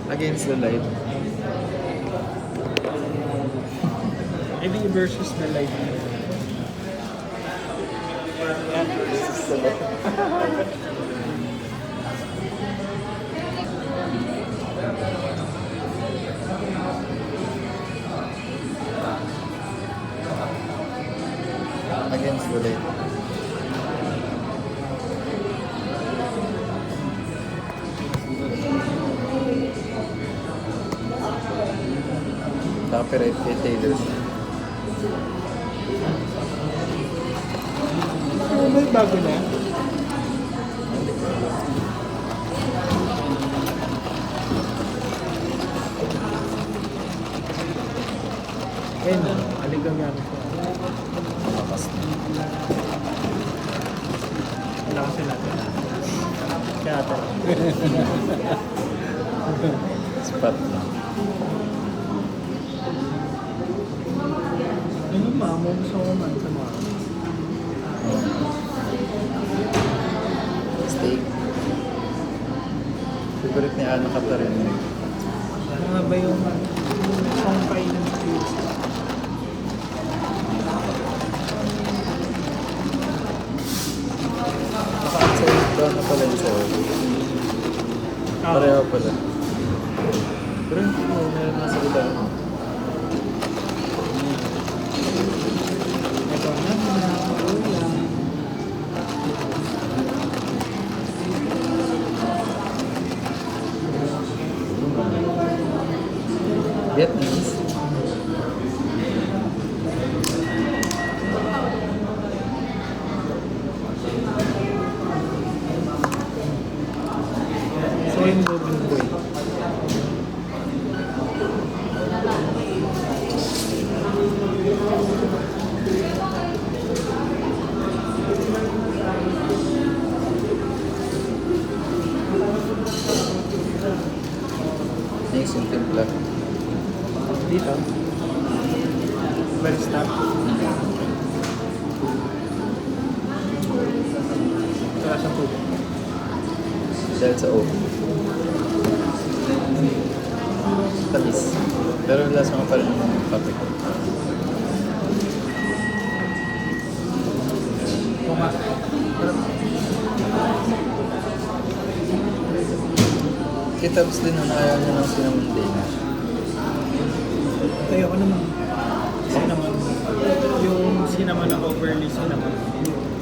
Against the light. Maybe versus the light. Versus the light. Against the light. Copyright kay Taylor Swift. May bago na. Ayun na, aligam-gamit ko. Kapas na. Wala kasi natin. Kaya ito. Spot na. Ano mo gusto ko man sa mga Steak. Favorite ni Ana Katarina. mga ba yung song pie ng streets? Naka-outside doon na pala yung soul. Pareho pala. Pero meron na sa ito. Ito na, mga ulam. Vietnamese. So yung golden boy. Next yung timpla. Dito. Well stop. Kaya sa food. Dahil sa O. Tamis. Pero lasa nga pa rin yung kape ko. Tuma. Kitabs din nun, ayaw niya ng cinnamon Danish. Ayoko naman. Cinnamon. Yung cinnamon na overly cinnamon.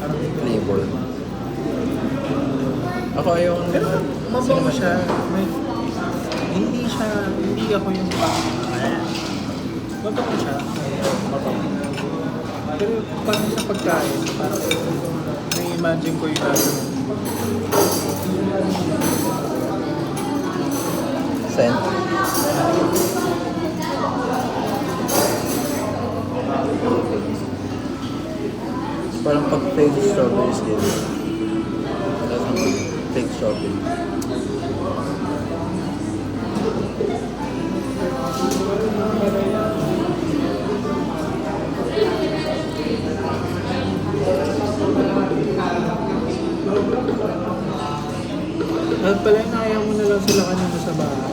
Parang Flavor. Ako ayaw ng pero mabango siya. Hindi ako yung mabango siya. Mabango. Pero parang sa pagkain, parang na-imagine ko yung lasa. Scent. Parang pag fake strawberries din. Wala siyang fake strawberry. At pala yung ayaw mo na lang sila kanina sa bahay.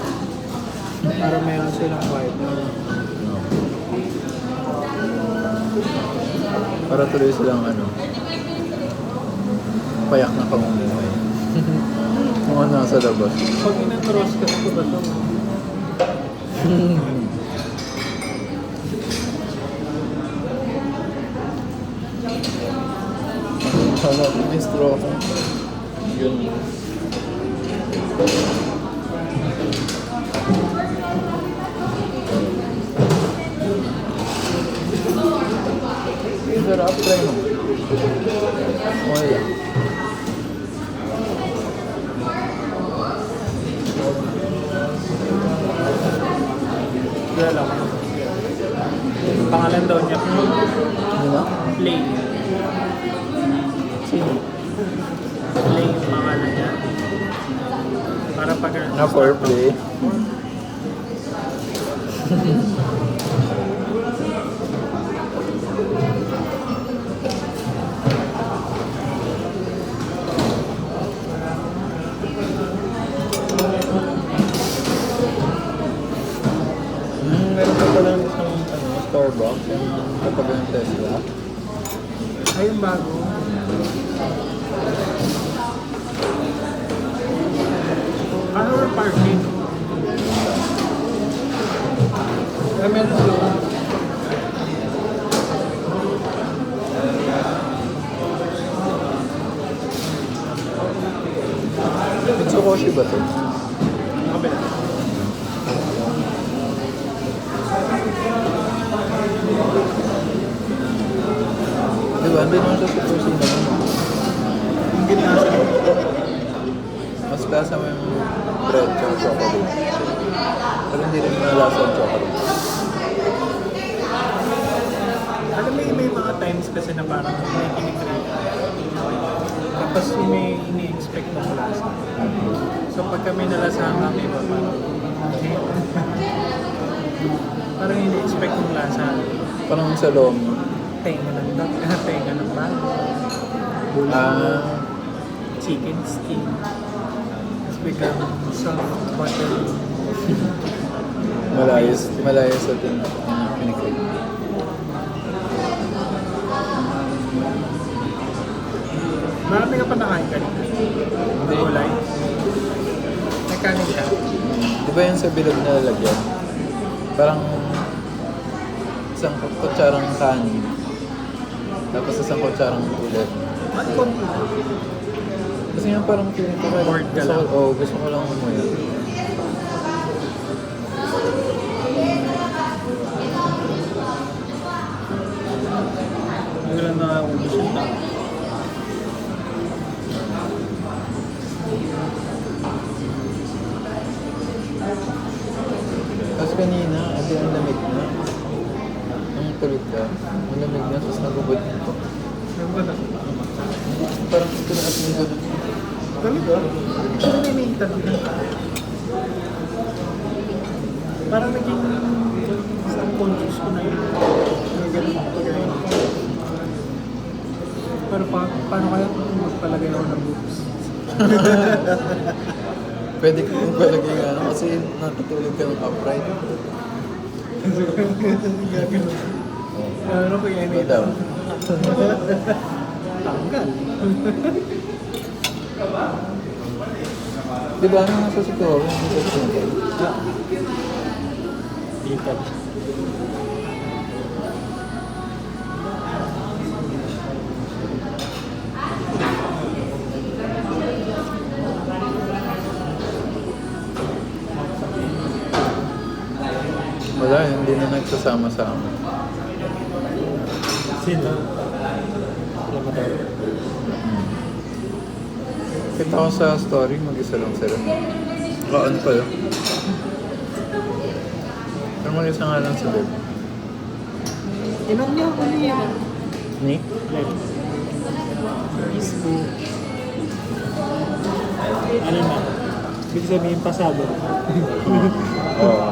Para meron silang quiet. Para tuloy silang payak na pamumuhay. Mga nasa labas. Pag inatros ka sa bato, Hala, may straw ako. Yun. Sarap, try mo. Okay lang. wala lang. Pangalan daw niya, Ano na? Play. Sino? Play yung pangalan niya. Para pag... Na foreplay. Starbucks, yung katabi ng Tesla. Ay, yung bago. Ano yung parking? Ay, meron doon. Mitsukoshi ba to? Kabila. Di ba? Hindi naman siya super cinnamon. Yung gitna sa Mas lasa mo yung bread tsaka chocolate. Pero hindi rin malasa ang chocolate. Alam mo, may mga times kasi na parang may kinikrave. Tapos may ini-expect na lasa. So pagka may nalasahan kami, parang parang ini-expect yung lasa. Parang sa lomi. Tenga ng duck, tenga ng bago. Chicken skin. It's become soft butter. Malayos sa pinikrib. Marami ka pa nakain kanina. Hindi. Gulay. Nagkanin ka. Di ba yung sa bilog na lalagyan? Parang isang kutsarang kanin. Tapos isang kutsarang ulit. Ano konti? Kasi nga parang feeling ko Bored ka lang. gusto ko lang umuya. Hindi lang nakakubos yung tao. Tapos kanina, ang lamig na. Nung tulog ka, ang lamig na, tapos nagubod nito. Ano ba na? Parang ito na at yung ganun. Talaga? Ano may mintan na? Parang naging subconscious ko na yun. Yung ganun ako gawin. Pero paano kaya kung magpalagay ako ng boobs? Pwede ko kung palagay nga ano, kasi natutulog ka ng upright. Gagano. Ano ko yan Ito daw. Tanggal. Di ba, ano nasa siguro? Hindi ko sinigay. Dito. Wala, hindi na nagsasama-sama. Sino? Alam mo daw. Kita ko sa story, mag-isa lang sila. Kaan pa yun. Pero mag-isa nga lang si Beb. Inom niya ako niya. Ni? Facebook. Ano na? Ibig sabihin pasado. Oo.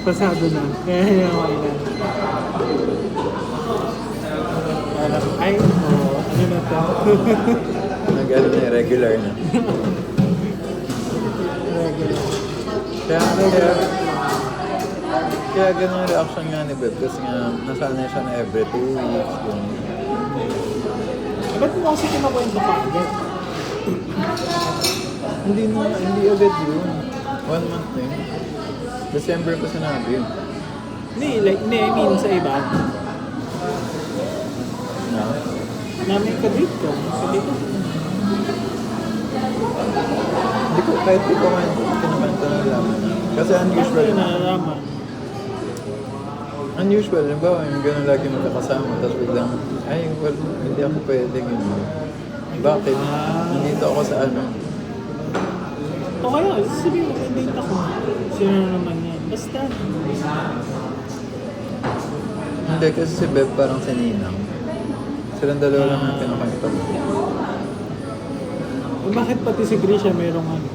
Pasado na. Kaya yung kailan. Alam, ay, oo. Ano na to? Nag-ano na, regular na. Regular. Kaya ganun ang reaction nga ni Beb kasi nga nasanay siya na every 2 weeks. Ganun. Ba't mo kasi kinakwento ka agad? Hindi agad yun. 1 month na yun. December ko sinabi yun. Hindi, I mean sa iba. Na? Namin ka-date ko. Sabi ko. Hindi ko, kahit di ko man kinamanta na laman na. Kasi unusual. Ano nalalaman? Unusual, halimbawa yung gano'n lagi magkakasama, tapos biglang, ay, well, hindi ako pwede, ganyan. Bakit? Nandito ako sa ano. O kaya, sabihin mo, date ako. Sino na naman yan? Basta. Hindi, kasi si Beb parang si Ninang. Silang dalawa lang ang pinakanta. Bakit pati si Grisha merong ano?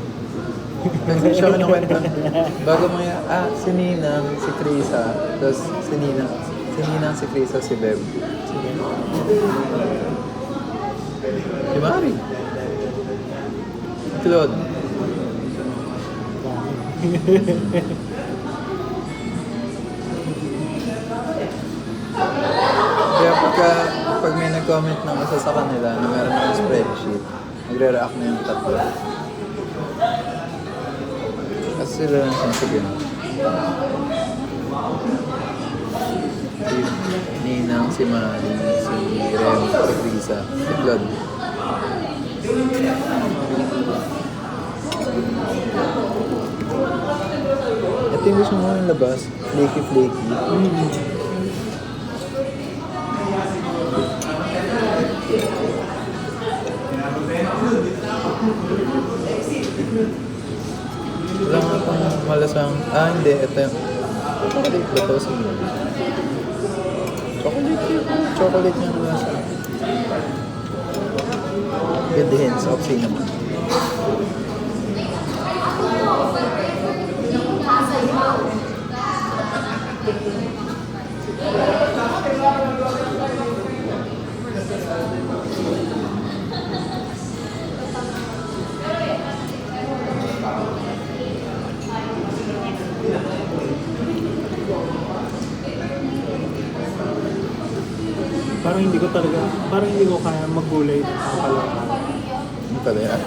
Kasi siya kinakwenta. Bago si Ninang, si Krisa, tapos si Ninang, si Krisa, si Beb. Si Mari. Claude. Pag may nag-comment ng isa sa kanila na meron ng spreadsheet, nagre-react na yung tatlo. Kasi sila lang sinasabihin. Si Ninang, si Mali, si Rem, si Risa, si Claude. Ito yung gusto mo yung labas, flaky-flaky. Wala nga pang malasang... hindi. Ito yung... Chocolate ba ito? Sige. Chocolate yun. Chocolate yung malasa. Good hints of cinnamon. Parang hindi ko kaya maggulay ng pala. Ano pala yan?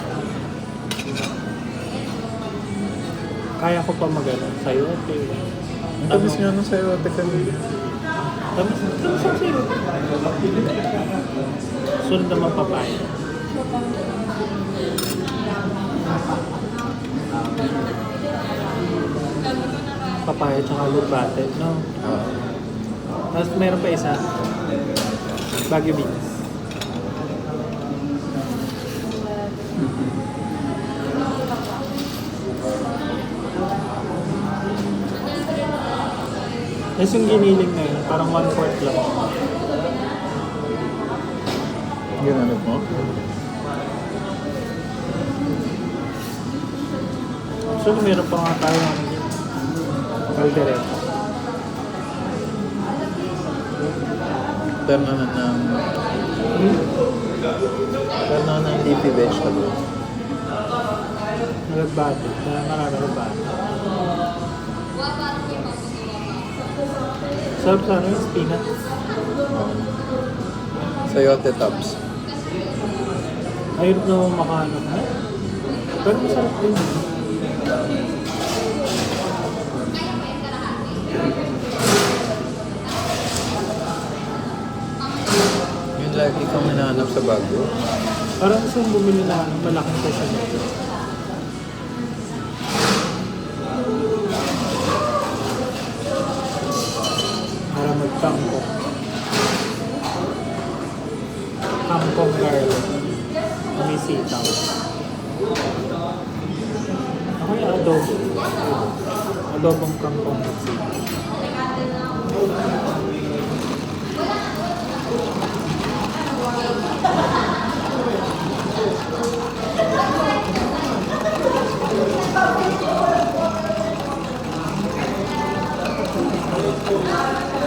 Kaya ko pa mag-ano, sayote. Ang tamis nga nung sa'yo, kanina. Tamis ang sayote. Sunod naman papaya. Papaya tsaka lubate, no? Tapos meron pa isa. Baguio beans. Tapos yung giniling na yun, parang 1/4 lang. Ginamit mo? So meron pa nga tayo ng caldereta. Pero naman ng... Pero naman ng leafy vegetable. Nalagbate. Nalagbate. Sarap sa ano yung spinach. Sayote tops. Ayun naman makahanap na. Pero masarap din. Yun lagi kang hinahanap sa Baguio. Parang gusto mong bumili na ng malaking portion nito. Para magtangkong. Kangkong garlic. May sitaw. Ako yung adobo. Adobong kangkong at sitaw.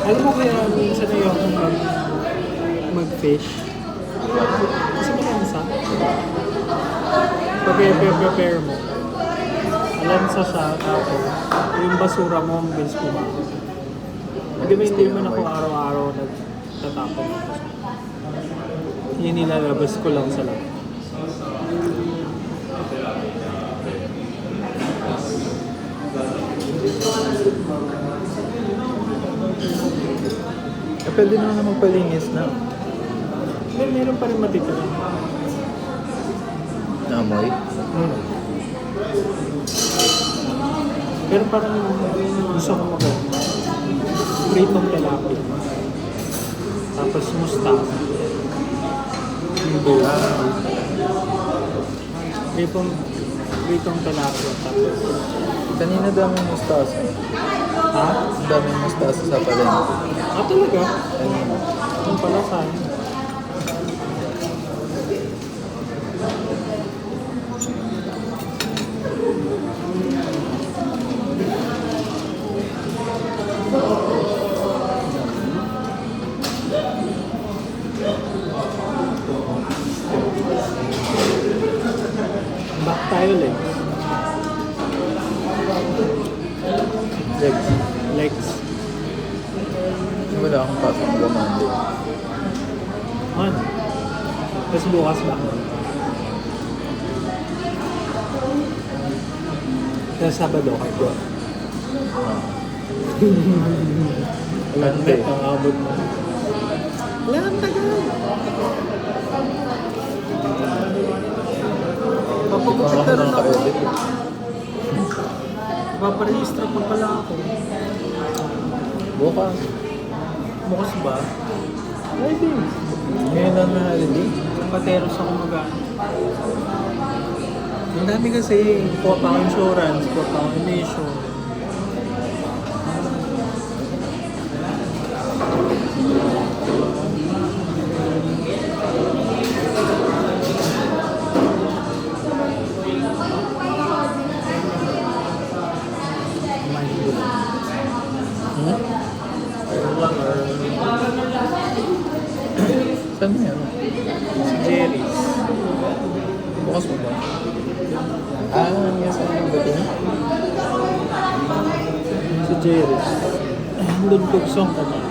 Alam mo kaya minsan na yung mag-fish? Kasi malansa. Prepare mo. Malansa siya, tapos yung basura mo ang bilis kumakas. Hindi mo na kung araw-araw nagtatapon ng basura. Yung nilalabas ko lang sa lang. Pwede naman magpalinis na. Meron pa rin matitira. Naamoy. Pero parang gusto ko pritong tilapia. Tapos mustasa. Yung buo. Pritong tilapia. Tapos Kanina daming mustasa. ha? Daming mustasa sa palengke. Talaga? Kanina. Yung pala sayang. Back tayo legs. Legs. Legs. Wala akong pasok ng Monday. Man. Tapos bukas ba? Kaya Sabado ka po. Alam Monday. na, ang abot mo. Wala ang tagal. Hindi pa ako Papapunta rin ako. nakaka-edit. Paparehistro pa pala ako. Bukas. Bukas ba? Maybe. Ngayon na na holiday. Pateros ako mag-ano. Ang dami kasi, kuha pa ako insurance, kuha pa ako emission. Hmm? Saan na yan? Si Jerry. Bukas mo ba? Yes, ano ba ito? Si Jerry. Doon tugsong ka na.